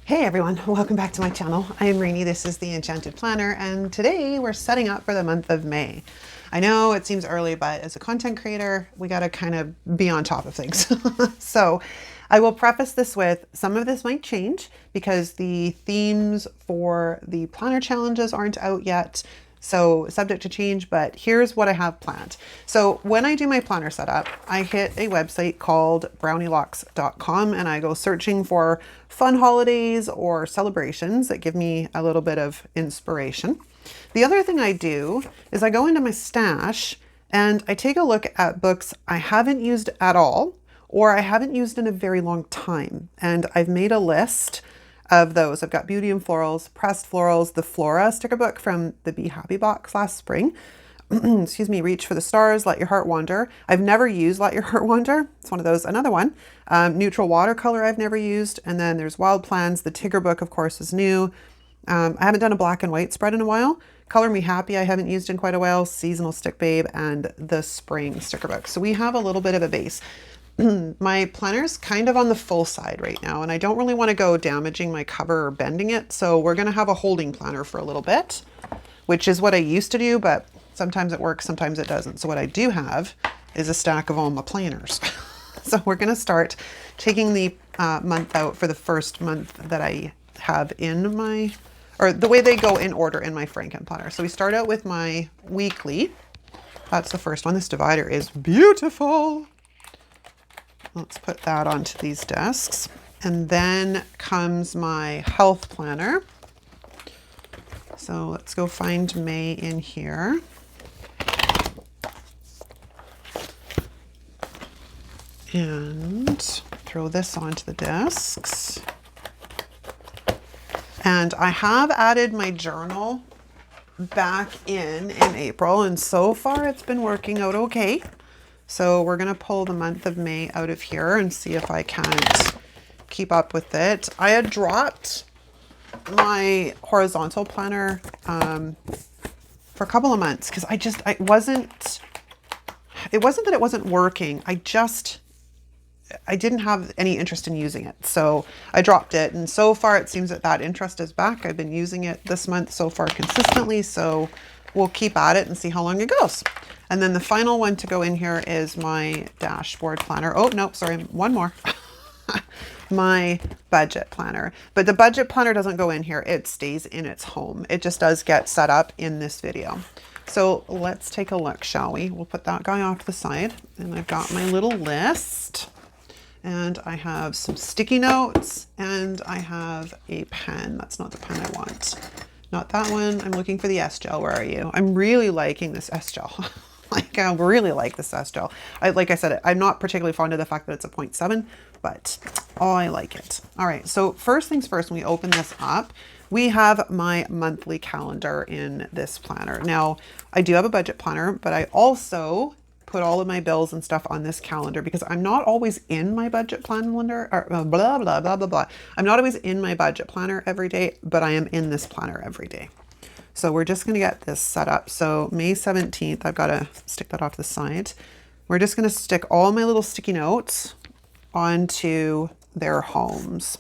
Hey everyone, welcome back to my channel. I am Rainy, this is the Enchanted Planner, and today we're setting up for the month of May. I know it seems early, but as a content creator, we gotta kind of be on top of things. So I will preface this with some of this might change because the themes for the planner challenges aren't out yet. So subject to change, but here's what I have planned. So when I do my planner setup, I hit a website called brownielocks.com and I go searching for fun holidays or celebrations that give me a little bit of inspiration. The other thing I do is I go into my stash and I take a look at books I haven't used at all or I haven't used in a very long time. And I've made a list of those. I've got Beauty and Florals, Pressed Florals, the Flora sticker book from the Be Happy box last spring. Excuse me, Reach for the Stars, Let Your Heart Wander. I've never used Let Your Heart Wander. It's one of those. Another one. Neutral Watercolor I've never used. And then there's Wild Plans. The Tigger book, of course, is new. I haven't done a black and white spread in a while. Color Me Happy I haven't used in quite a while. Seasonal Stick Babe and the Spring sticker book. So we have a little bit of a base. My planner's kind of on the full side right now, and I don't really want to go damaging my cover or bending it. So we're going to have a holding planner for a little bit, which is what I used to do, but sometimes it works, sometimes it doesn't. So what I do have is a stack of all my planners. So we're going to start taking the month out for the first month that I have in my, or the way they go in order in my Frankenplanner. So we start out with my weekly. That's the first one. This divider is beautiful. Let's put that onto these desks. And then comes my health planner. So let's go find May in here. And throw this onto the desks. And I have added my journal back in April, and so far it's been working out okay. So we're going to pull the month of May out of here and see if I can't keep up with it. I had dropped my horizontal planner for a couple of months because it wasn't that it wasn't working. I didn't have any interest in using it. So I dropped it. And so far it seems that interest is back. I've been using it this month so far consistently. So we'll keep at it and see how long it goes. And then the final one to go in here is my dashboard planner. Oh, no, sorry, one more. My budget planner. But the budget planner doesn't go in here. It stays in its home. It just does get set up in this video. So let's take a look, shall we? We'll put that guy off to the side. And I've got my little list. And I have some sticky notes. And I have a pen. That's not the pen I want. Not that one. I'm looking for the S-Gel. Where are you? I'm really liking this S-Gel. Like, I really like this S-Gel. Like I said, I'm not particularly fond of the fact that it's a 0.7, but I like it. All right, so first things first, when we open this up, we have my monthly calendar in this planner. Now, I do have a budget planner, but I also put all of my bills and stuff on this calendar because I'm not always in my budget planner, or blah, blah, blah, blah, blah. I'm not always in my budget planner every day, but I am in this planner every day. So we're just going to get this set up. So May 17th, I've got to stick that off to the side. We're just going to stick all my little sticky notes onto their homes.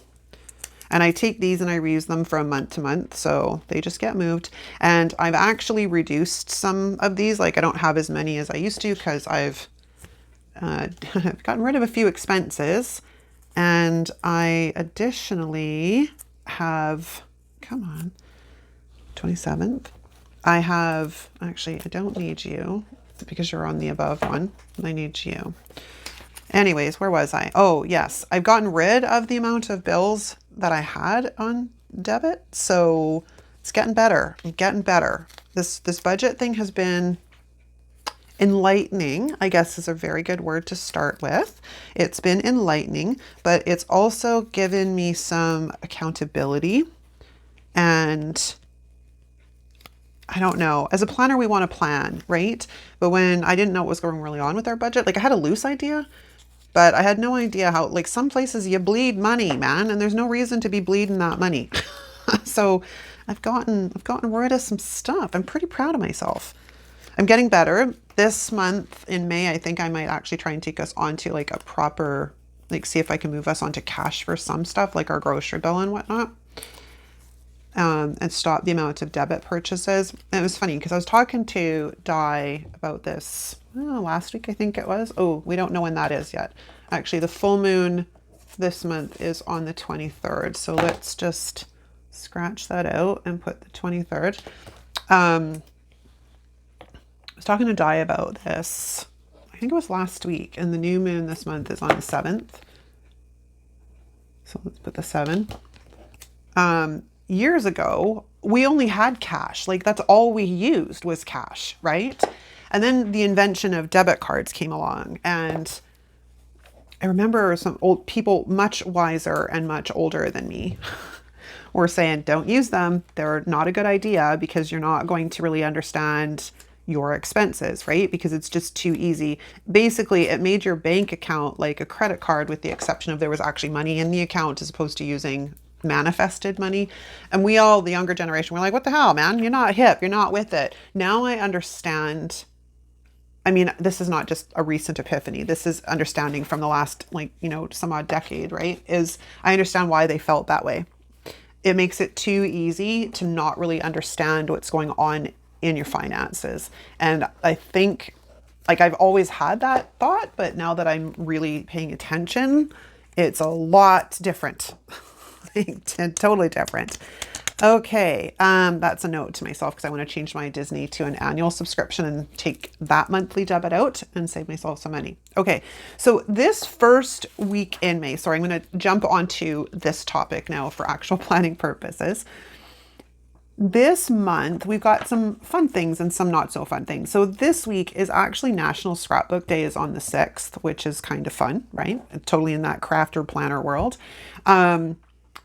And I take these and I reuse them from month to month. So they just get moved. And I've actually reduced some of these. Like I don't have as many as I used to because I've gotten rid of a few expenses. And I additionally have, come on, 27th. I have, actually, I don't need you because you're on the above one. I need you. Anyways, where was I? Oh, yes. I've gotten rid of the amount of bills that I had on debit. So it's getting better. I'm getting better. This budget thing has been enlightening, I guess is a very good word to start with. It's been enlightening, but it's also given me some accountability. And I don't know. As a planner, we want to plan, right? But when I didn't know what was going really on with our budget, like I had a loose idea, but I had no idea how, like some places you bleed money, man, and there's no reason to be bleeding that money. So I've gotten rid of some stuff. I'm pretty proud of myself. I'm getting better. This month in May, I think I might actually try and take us onto like a proper like see if I can move us onto cash for some stuff like our grocery bill and whatnot. And stop the amount of debit purchases. And it was funny because I was talking to Di about this last week, I think it was. Oh, we don't know when that is yet. Actually, the full moon this month is on the 23rd. So let's just scratch that out and put the 23rd. I was talking to Di about this. I think it was last week, and the new moon this month is on the 7th. So let's put the 7. Years ago, we only had cash. Like that's all we used was cash, right? And then the invention of debit cards came along, and I remember some old people, much wiser and much older than me, were saying, don't use them. They're not a good idea because you're not going to really understand your expenses, right? Because it's just too easy. Basically, it made your bank account like a credit card with the exception of there was actually money in the account as opposed to using manifested money. And we all, the younger generation, we're like, what the hell, man? You're not hip. You're not with it. Now I understand. I mean, this is not just a recent epiphany. This is understanding from the last, like, some odd decade, right? Is I understand why they felt that way. It makes it too easy to not really understand what's going on in your finances. And I think, like, I've always had that thought, but now that I'm really paying attention, it's a lot different. Totally different. Okay, that's a note to myself because I want to change my Disney to an annual subscription and take that monthly debit out and save myself some money. Okay, so this first week in May, sorry, I'm going to jump onto this topic now for actual planning purposes. This month, we've got some fun things and some not so fun things. So this week is actually National Scrapbook Day is on the 6th, which is kind of fun, right? Totally in that crafter planner world.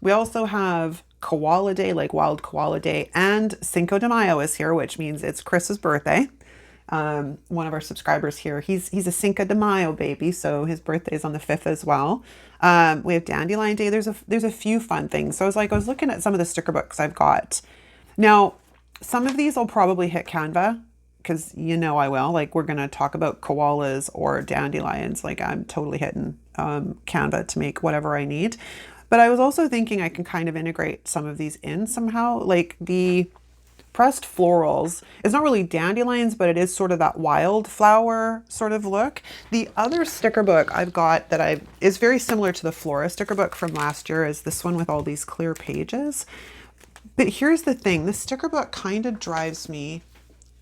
We also have Koala Day, like Wild Koala Day, and Cinco de Mayo is here, which means it's Chris's birthday. One of our subscribers here, he's a Cinco de Mayo baby, so his birthday is on the 5th as well. We have Dandelion Day. There's a few fun things. So I was looking at some of the sticker books I've got. Now, some of these will probably hit Canva because I will. Like we're gonna talk about koalas or dandelions. Like I'm totally hitting Canva to make whatever I need. But I was also thinking I can kind of integrate some of these in somehow. Like the pressed florals, it's not really dandelions, but it is sort of that wildflower sort of look. The other sticker book I've got that is very similar to the Flora sticker book from last year is this one with all these clear pages. But here's the thing, the sticker book kind of drives me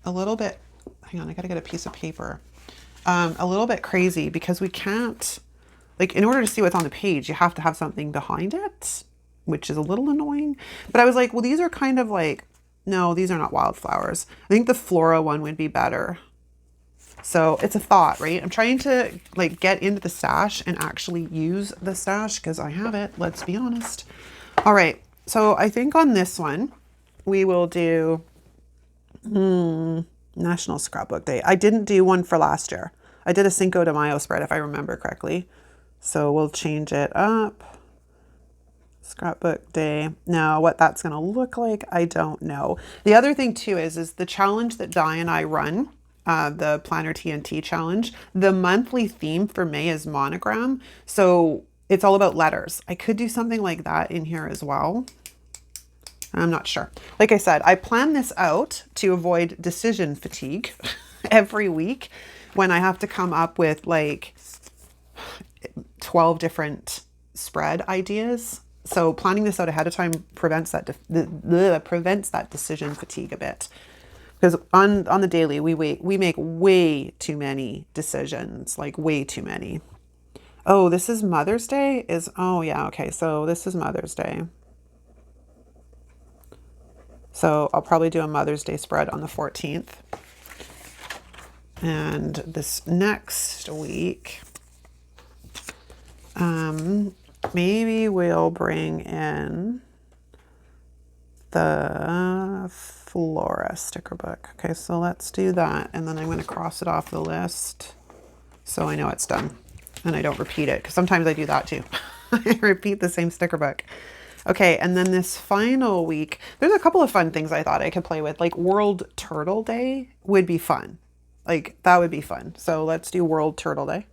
a little bit, hang on, I gotta get a piece of paper, a little bit crazy because we can't, like in order to see what's on the page, you have to have something behind it, which is a little annoying. But I was like, well, these are kind of like, no, these are not wildflowers. I think the Flora one would be better. So it's a thought, right? I'm trying to like get into the stash and actually use the stash because I have it, let's be honest. All right, so I think on this one, we will do National Scrapbook Day. I didn't do one for last year. I did a Cinco de Mayo spread if I remember correctly. So we'll change it up. Scrapbook Day. Now what that's going to look like, I don't know. The other thing too is the challenge that Di and I run, the Planner TNT challenge, the monthly theme for May is monogram. So it's all about letters. I could do something like that in here as well. I'm not sure. Like I said, I plan this out to avoid decision fatigue every week when I have to come up with like 12 different spread ideas. So planning this out ahead of time prevents that decision fatigue a bit. Because on the daily, we make way too many decisions, like way too many. Oh, this is Mother's Day? Oh yeah, okay, so this is Mother's Day. So I'll probably do a Mother's Day spread on the 14th. And this next week, maybe we'll bring in the Flora sticker book. Okay, so let's do that. And then I'm going to cross it off the list so I know it's done and I don't repeat it because sometimes I do that too. I repeat the same sticker book. Okay, and then this final week, there's a couple of fun things I thought I could play with. Like World Turtle Day would be fun. Like that would be fun. So let's do World Turtle Day.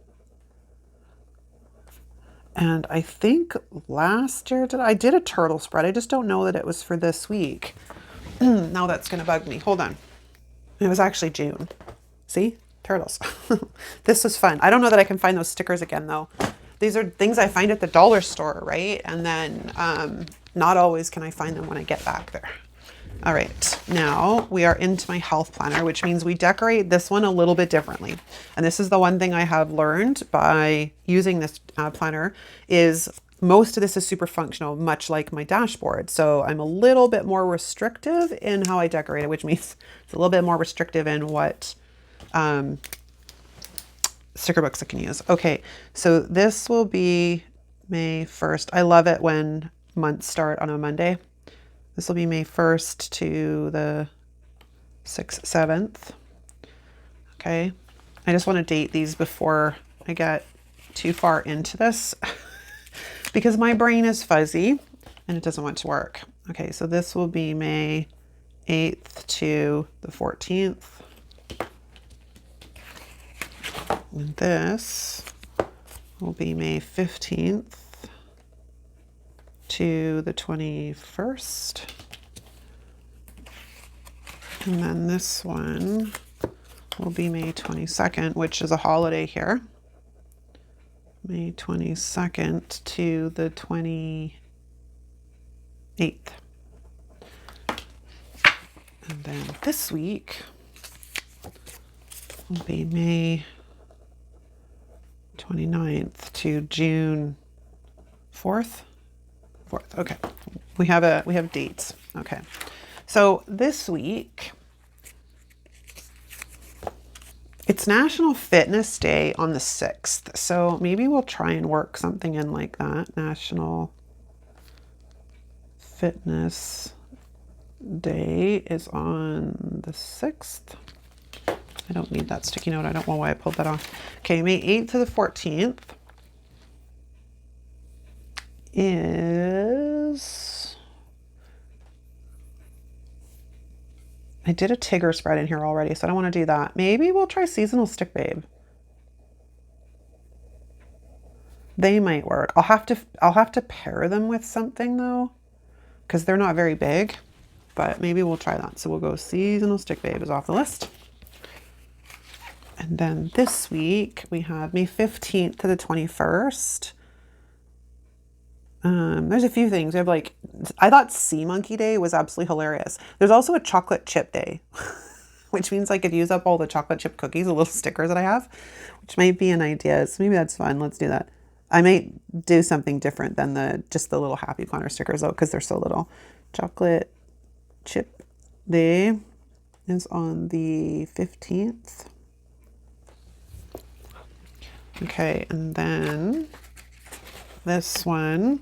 And I think last year I did a turtle spread. I just don't know that it was for this week. Now that's going to bug me. Hold on. It was actually June. See? Turtles. This was fun. I don't know that I can find those stickers again though. These are things I find at the dollar store, right? And then not always can I find them when I get back there. All right, now we are into my health planner, which means we decorate this one a little bit differently. And this is the one thing I have learned by using this planner is most of this is super functional, much like my dashboard. So I'm a little bit more restrictive in how I decorate it, which means it's a little bit more restrictive in what sticker books I can use. Okay, so this will be May 1st. I love it when months start on a Monday. This will be May 1st to the 6th, 7th. Okay, I just want to date these before I get too far into this because my brain is fuzzy and it doesn't want to work. Okay, so this will be May 8th to the 14th. And this will be May 15th to the 21st. And then this one will be May 22nd, which is a holiday here. May 22nd to the 28th. And then this week will be May 29th to June 4th. Okay. We have dates. Okay. So this week it's National Fitness Day on the 6th. So maybe we'll try and work something in like that. National Fitness Day is on the 6th. I don't need that sticky note. I don't know why I pulled that off. Okay, May 8th to the 14th is... I did a Tigger spread in here already, so I don't want to do that. Maybe we'll try Seasonal Stick Babe. They might work. I'll have to pair them with something though, because they're not very big, but maybe we'll try that. So we'll go Seasonal Stick Babe is off the list. And then this week we have May 15th to the 21st. There's a few things. We have like, I thought Sea Monkey Day was absolutely hilarious. There's also a chocolate chip day, which means I could use up all the chocolate chip cookies, the little stickers that I have, which might be an idea. So maybe that's fun. Let's do that. I might do something different than just the little Happy Planner stickers though, because they're so little. Chocolate chip day is on the 15th. Okay, and then this one,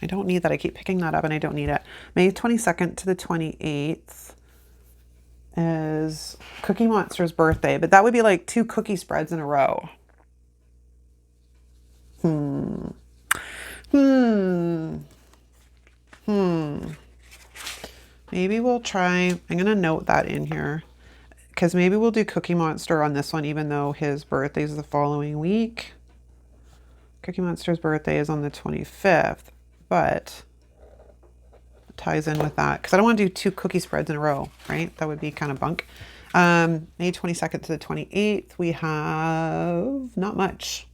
I don't need that. I keep picking that up and I don't need it. May 22nd to the 28th is Cookie Monster's birthday, but that would be like 2 cookie spreads in a row. Maybe we'll try, I'm going to note that in here. Because maybe we'll do Cookie Monster on this one, even though his birthday is the following week. Cookie Monster's birthday is on the 25th, but it ties in with that. Because I don't want to do 2 cookie spreads in a row, right? That would be kind of bunk. May 22nd to the 28th, we have not much.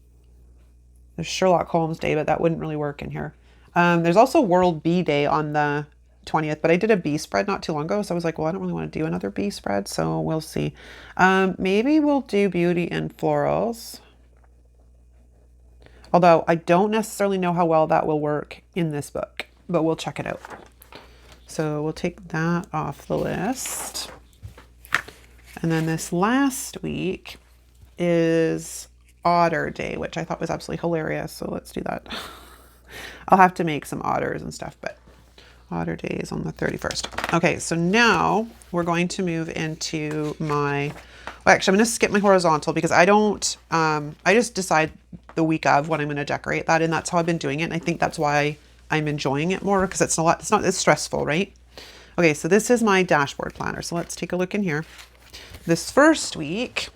There's Sherlock Holmes Day, but that wouldn't really work in here. There's also World Bee Day on the 20th, but I did a bee spread not too long ago, so I was like, well, I don't really want to do another bee spread, so we'll see. Maybe we'll do Beauty and Florals, although I don't necessarily know how well that will work in this book, but we'll check it out. So we'll take that off the list. And then this last week is Otter Day, which I thought was absolutely hilarious, so let's do that. I'll have to make some otters and stuff, but Otter Day is on the 31st. Okay, so now we're going to move into my, well, actually I'm going to skip my horizontal because I don't, I just decide the week of when I'm going to decorate that, and that's how I've been doing it. And I think that's why I'm enjoying it more, because it's not as stressful, right? Okay, so this is my dashboard planner. So let's take a look in here. This first week,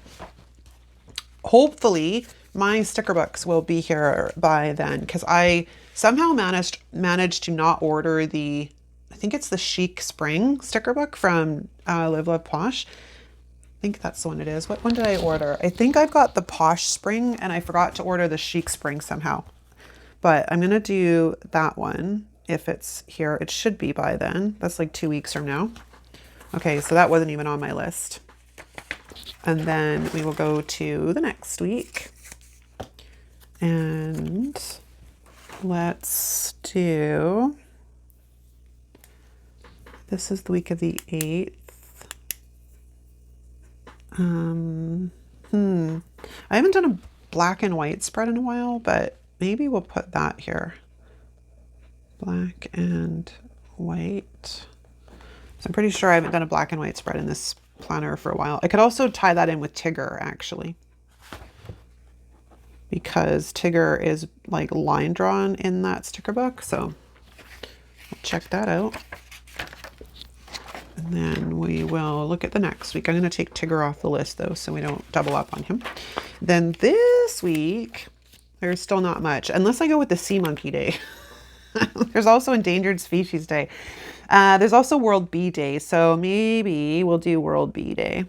hopefully my sticker books will be here by then, because I somehow managed to not order the, I think it's the Chic Spring sticker book from Live Love Posh. I think that's the one it is. What one did I order? I think I've got the Posh Spring and I forgot to order the Chic Spring somehow. But I'm going to do that one if it's here. It should be by then. That's like 2 weeks from now. Okay, so that wasn't even on my list. And then we will go to the next week. And let's do, this is the week of the 8th. I haven't done a black and white spread in a while, but maybe we'll put that here. Black and white. So I'm pretty sure I haven't done a black and white spread in this planner for a while. I could also tie that in with Tigger, actually, because Tigger is like line drawn in that sticker book. So we'll check that out. And then we will look at the next week. I'm going to take Tigger off the list though, so we don't double up on him. Then this week, there's still not much, unless I go with the Sea Monkey Day. There's also Endangered Species Day. There's also World Bee Day, so maybe we'll do World Bee Day.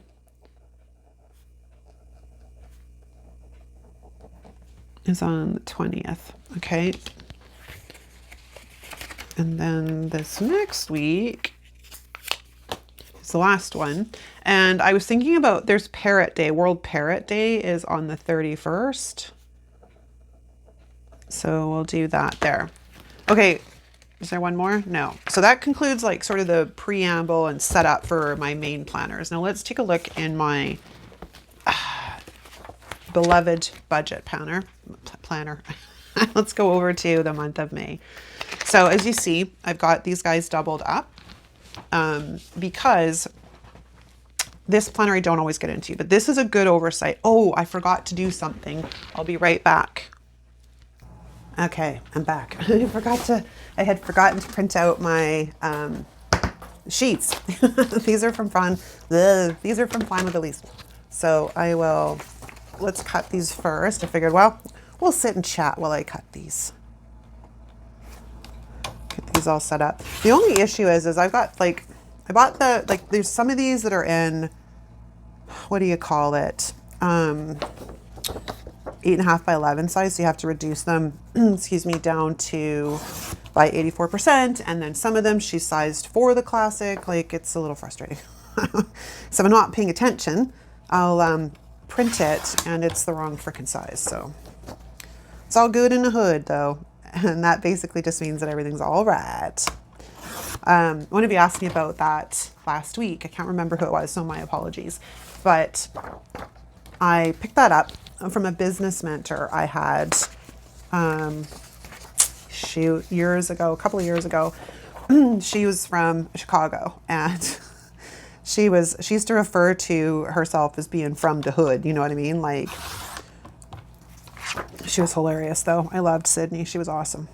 It's on the 20th, okay? And then this next week is the last one. And I was thinking about, there's Parrot Day. World Parrot Day is on the 31st. So we'll do that there. Okay, is there one more? No. So that concludes like sort of the preamble and setup for my main planners. Now let's take a look in my beloved budget planner. Let's go over to the month of May. So as you see, I've got these guys doubled up because this planner I don't always get into, but this is a good oversight. Oh, I forgot to do something. I'll be right back. Okay, I'm back. I had forgotten to print out my sheets. These are from Fine with Elise. So let's cut these first. I figured, well, we'll sit and chat while I cut these. Get these all set up. The only issue is I've got I bought there's some of these that are in, what do you call it? 8.5 by 11 size, so you have to reduce them, excuse me, down to by 84%, and then some of them she's sized for the classic. Like, it's a little frustrating. So if I'm not paying attention, I'll print it and it's the wrong frickin' size. So it's all good in the hood though, and that basically just means that everything's all right. One of you asked me about that last week. I can't remember who it was, so my apologies, but I picked that up from a business mentor I had, a couple of years ago. She was from Chicago, and she used to refer to herself as being from the hood. You know what I mean? Like, she was hilarious though. I loved Sydney. She was awesome.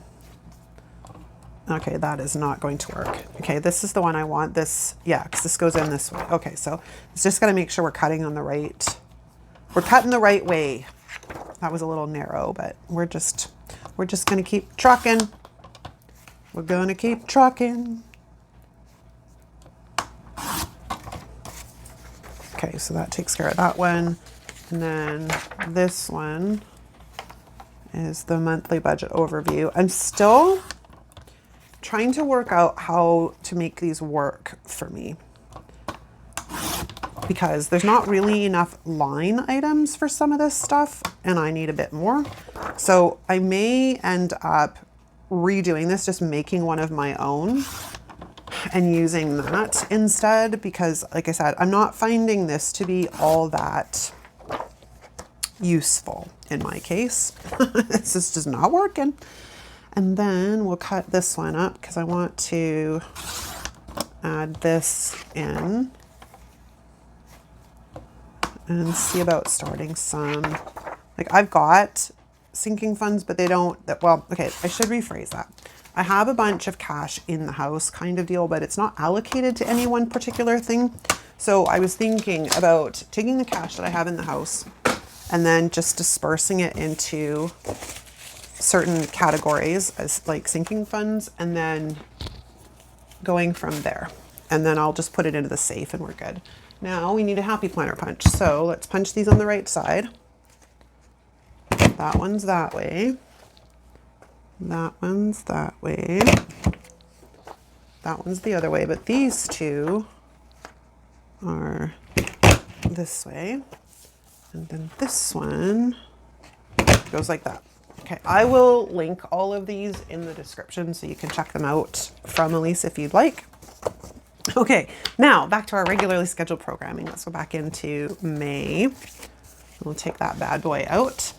Okay, that is not going to work. Okay, this is the one I want. This, yeah, because this goes in this way. Okay, so it's just got to make sure we're cutting the right way. That was a little narrow, but we're just gonna keep trucking. We're gonna keep trucking. Okay, so that takes care of that one. And then this one is the monthly budget overview. I'm still trying to work out how to make these work for me, because there's not really enough line items for some of this stuff and I need a bit more. So I may end up redoing this, just making one of my own and using that instead, because like I said, I'm not finding this to be all that useful in my case. This is just not working. And then we'll cut this one up because I want to add this in and see about starting some, like, I've got sinking funds, but they don't, well, okay, I should rephrase that. I have a bunch of cash in the house kind of deal, but it's not allocated to any one particular thing. So I was thinking about taking the cash that I have in the house and then just dispersing it into certain categories as like sinking funds, and then going from there. And then I'll just put it into the safe and we're good. Now we need a happy planner punch. So let's punch these on the right side. That one's that way. That one's that way. That one's the other way, but these two are this way. And then this one goes like that. Okay, I will link all of these in the description so you can check them out from Elise if you'd like. Okay, now back to our regularly scheduled programming. Let's go back into May. We'll take that bad boy out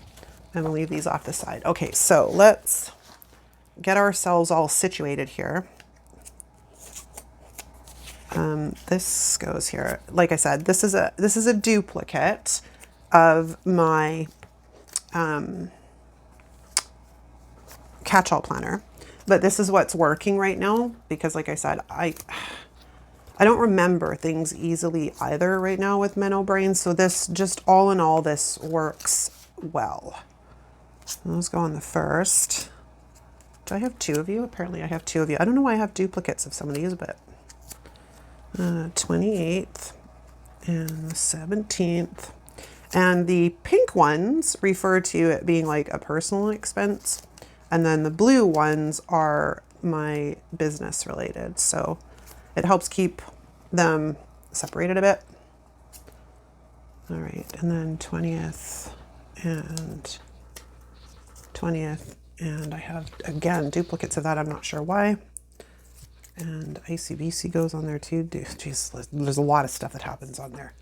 and we'll leave these off the side. Okay, so let's get ourselves all situated here. This goes here. Like I said, this is a duplicate of my catch-all planner, but this is what's working right now because, like I said, I don't remember things easily either right now with Menno Brain. So this, just all in all, this works well. Let's go on the first. Do I have two of you? Apparently I have two of you. I don't know why I have duplicates of some of these, but 28th and the 17th. And the pink ones refer to it being like a personal expense. And then the blue ones are my business related. So it helps keep them separated a bit. All right, and then 20th and 20th. And I have, again, duplicates of that. I'm not sure why. And ICBC goes on there too. Jeez, there's a lot of stuff that happens on there.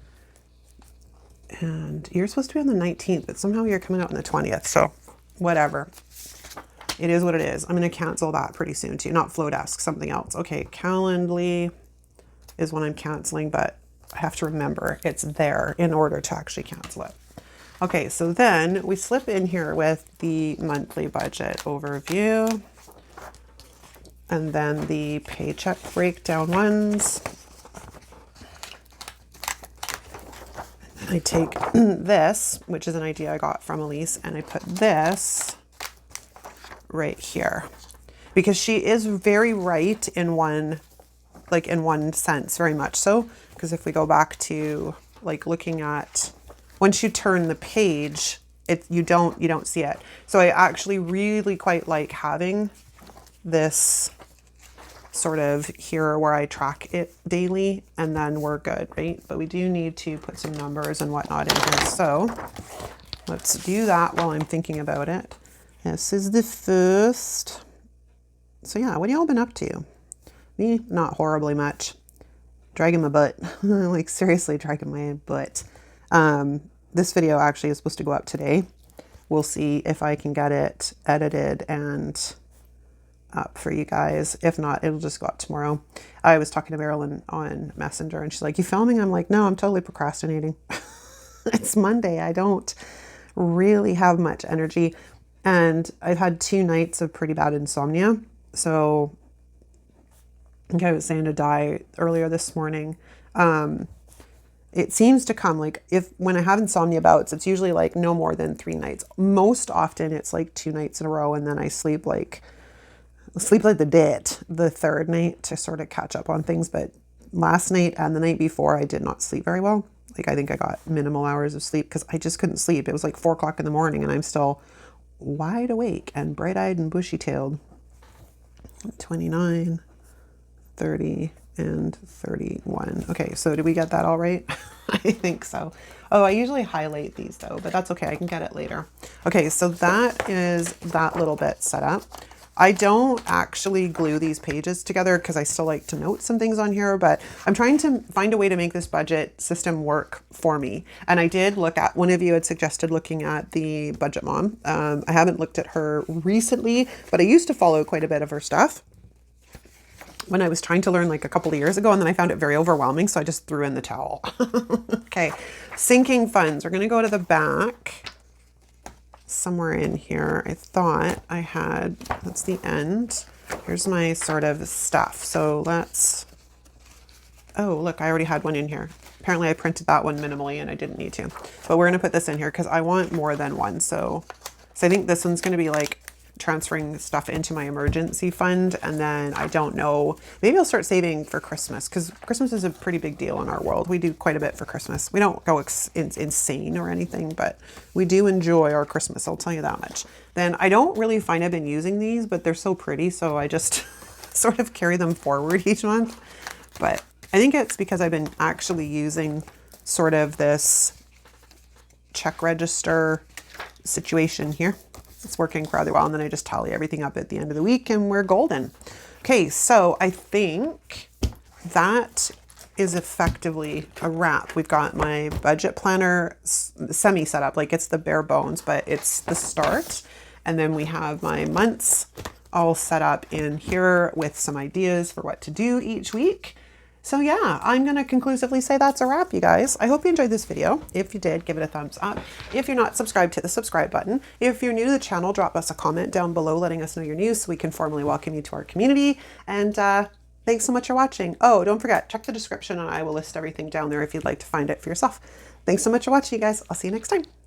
And you're supposed to be on the 19th, but somehow you're coming out on the 20th. So whatever. It is what it is. I'm going to cancel that pretty soon too. Not Flowdesk, something else. Okay, Calendly is one I'm canceling, but I have to remember it's there in order to actually cancel it. Okay, so then we slip in here with the monthly budget overview. And then the paycheck breakdown ones. And I take this, which is an idea I got from Elise, and I put this right here. Because she is very right in one, like in one sense, very much so. Because if we go back to like looking at, once you turn the page, you don't see it. So I actually really quite like having this sort of here where I track it daily, and then we're good, right? But we do need to put some numbers and whatnot in here. So let's do that while I'm thinking about it. This is the first. So yeah, what have y'all been up to? Me, not horribly much. Dragging my butt. Like seriously dragging my butt. This video actually is supposed to go up today. We'll see if I can get it edited and up for you guys. If not, it'll just go up tomorrow. I was talking to Marilyn on Messenger and she's like, you filming? I'm like, no, I'm totally procrastinating. It's Monday. I don't really have much energy. And I've had 2 nights of pretty bad insomnia. So I think I was saying to Di earlier this morning, it seems to come like when I have insomnia bouts, it's usually like no more than 3 nights. Most often it's like 2 nights in a row, and then I sleep like the dead the 3rd night to sort of catch up on things. But last night and the night before, I did not sleep very well. Like I think I got minimal hours of sleep because I just couldn't sleep. It was like 4 o'clock in the morning and I'm still wide awake and bright-eyed and bushy-tailed. 29, 30, and 31. Okay, so did we get that all right? I think so. Oh, I usually highlight these though, but that's okay. I can get it later. Okay, so that is that little bit set up. I don't actually glue these pages together because I still like to note some things on here, but I'm trying to find a way to make this budget system work for me. And I did look at, one of you had suggested looking at the Budget Mom. I haven't looked at her recently, but I used to follow quite a bit of her stuff when I was trying to learn like a couple of years ago, and then I found it very overwhelming, so I just threw in the towel. Okay, sinking funds. We're gonna go to the back. Somewhere in here, I thought I had, that's the end. Here's my sort of stuff. So let's Oh, look, I already had one in here. Apparently I printed that one minimally and I didn't need to. But we're going to put this in here because I want more than one. So I think this one's going to be like transferring stuff into my emergency fund. And then I don't know, maybe I'll start saving for Christmas because Christmas is a pretty big deal in our world. We do quite a bit for Christmas. We don't go insane or anything, but we do enjoy our Christmas. I'll tell you that much. Then I don't really find I've been using these, but they're so pretty. So I just sort of carry them forward each month. But I think it's because I've been actually using sort of this check register situation here. It's working rather well. And then I just tally everything up at the end of the week and we're golden. Okay, so I think that is effectively a wrap. We've got my budget planner semi set up, like it's the bare bones, but it's the start. And then we have my months all set up in here with some ideas for what to do each week. So yeah, I'm going to conclusively say that's a wrap, you guys. I hope you enjoyed this video. If you did, give it a thumbs up. If you're not subscribed, hit the subscribe button. If you're new to the channel, drop us a comment down below letting us know you're new so we can formally welcome you to our community. And thanks so much for watching. Oh, don't forget, check the description and I will list everything down there if you'd like to find it for yourself. Thanks so much for watching, you guys. I'll see you next time.